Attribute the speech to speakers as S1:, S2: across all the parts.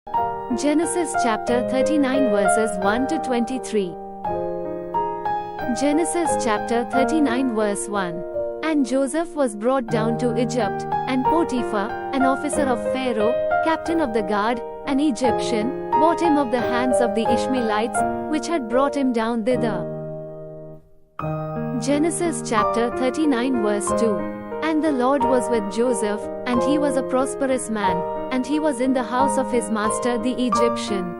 S1: Genesis chapter 39 verses 1 to 23. Genesis chapter 39 verse 1. And Joseph was brought down to Egypt, and Potiphar, an officer of Pharaoh, captain of the guard, an Egyptian, bought him of the hands of the Ishmaelites, which had brought him down thither. Genesis chapter 39 verse 2. And the Lord was with Joseph, and he was a prosperous man, and he was in the house of his master the Egyptian.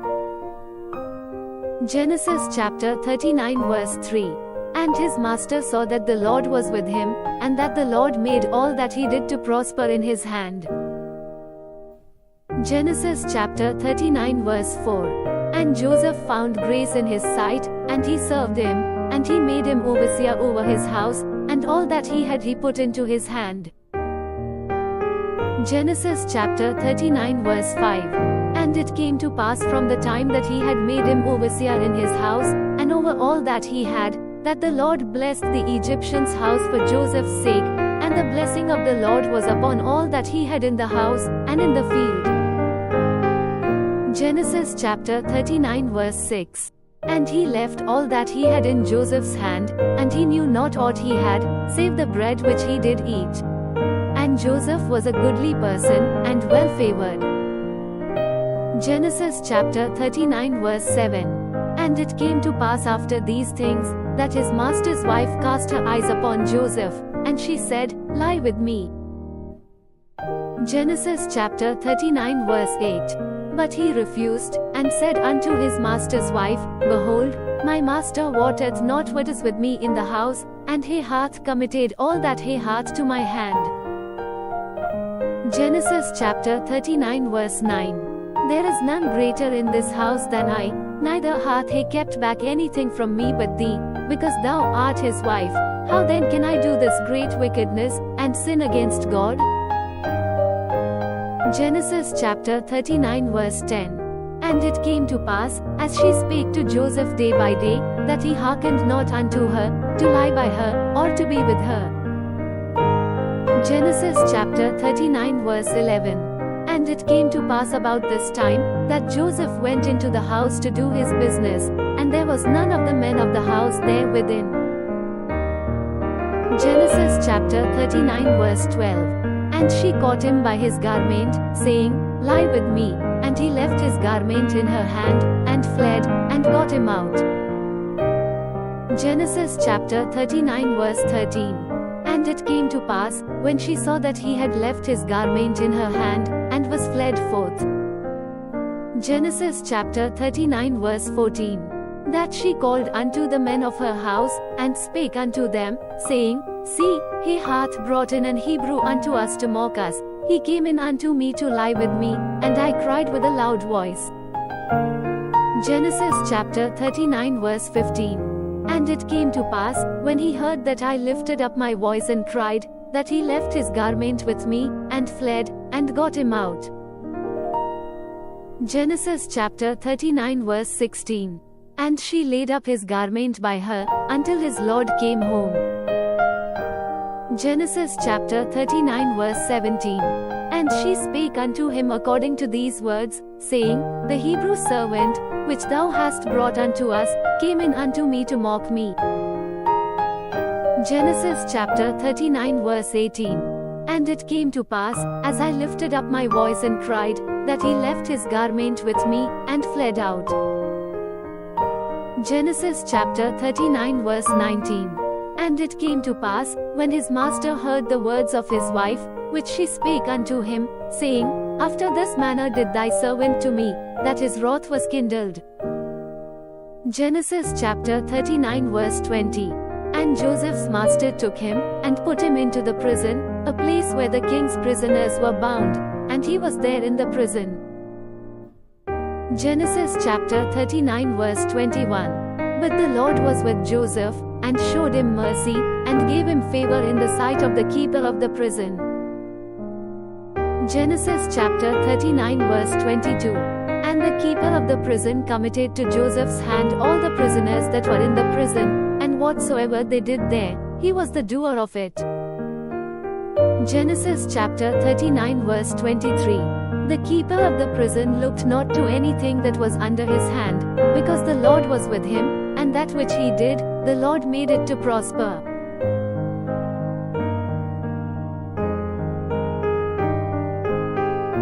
S1: Genesis chapter 39 verse 3. And his master saw that the Lord was with him, and that the Lord made all that he did to prosper in his hand. Genesis chapter 39 verse 4. And Joseph found grace in his sight, and he served him, and he made him overseer over his house, and all that he had he put into his hand. Genesis chapter 39 verse 5. And it came to pass from the time that he had made him overseer in his house, and over all that he had, that the Lord blessed the Egyptian's house for Joseph's sake, and the blessing of the Lord was upon all that he had in the house, and in the field. Genesis chapter 39 verse 6. And he left all that he had in Joseph's hand, and he knew not aught he had, save the bread which he did eat. And Joseph was a goodly person, and well favored. Genesis chapter 39 verse 7. And it came to pass after these things, that his master's wife cast her eyes upon Joseph, and she said, Lie with me. Genesis chapter 39 verse 8. But he refused, and said unto his master's wife, Behold, my master wotteth not what is with me in the house, and he hath committed all that he hath to my hand. Genesis chapter 39 verse 9. There is none greater in this house than I, neither hath he kept back anything from me but thee, because thou art his wife. How then can I do this great wickedness, and sin against God? Genesis chapter 39 verse 10. And it came to pass, as she spake to Joseph day by day, that he hearkened not unto her, to lie by her, or to be with her. Genesis chapter 39 verse 11. And it came to pass about this time, that Joseph went into the house to do his business, and there was none of the men of the house there within. Genesis chapter 39 verse 12. And she caught him by his garment, saying, Lie with me. And he left his garment in her hand, and fled, and got him out. Genesis chapter 39 verse 13. And it came to pass, when she saw that he had left his garment in her hand, and was fled forth. Genesis chapter 39 verse 14. That she called unto the men of her house, and spake unto them, saying, See, he hath brought in an Hebrew unto us to mock us. He came in unto me to lie with me, and I cried with a loud voice. Genesis chapter 39 verse 15. And it came to pass, when he heard that I lifted up my voice and cried, that he left his garment with me, and fled, and got him out. Genesis chapter 39 verse 16. And she laid up his garment by her, until his Lord came home. Genesis chapter 39 verse 17. And she spake unto him according to these words, saying, The Hebrew servant, which thou hast brought unto us, came in unto me to mock me. Genesis chapter 39 verse 18. And it came to pass, as I lifted up my voice and cried, that he left his garment with me, and fled out. Genesis chapter 39 verse 19. And it came to pass, when his master heard the words of his wife, which she spake unto him, saying, After this manner did thy servant to me, that his wrath was kindled. Genesis chapter 39 verse 20. And Joseph's master took him, and put him into the prison, a place where the king's prisoners were bound, and he was there in the prison. Genesis chapter 39 verse 21. But the Lord was with Joseph, and showed him mercy, and gave him favor in the sight of the keeper of the prison. Genesis chapter 39 verse 22. And the keeper of the prison committed to Joseph's hand all the prisoners that were in the prison, and whatsoever they did there, he was the doer of it. Genesis chapter 39 verse 23. The keeper of the prison looked not to anything that was under his hand, because the Lord was with him, and that which he did, the Lord made it to prosper.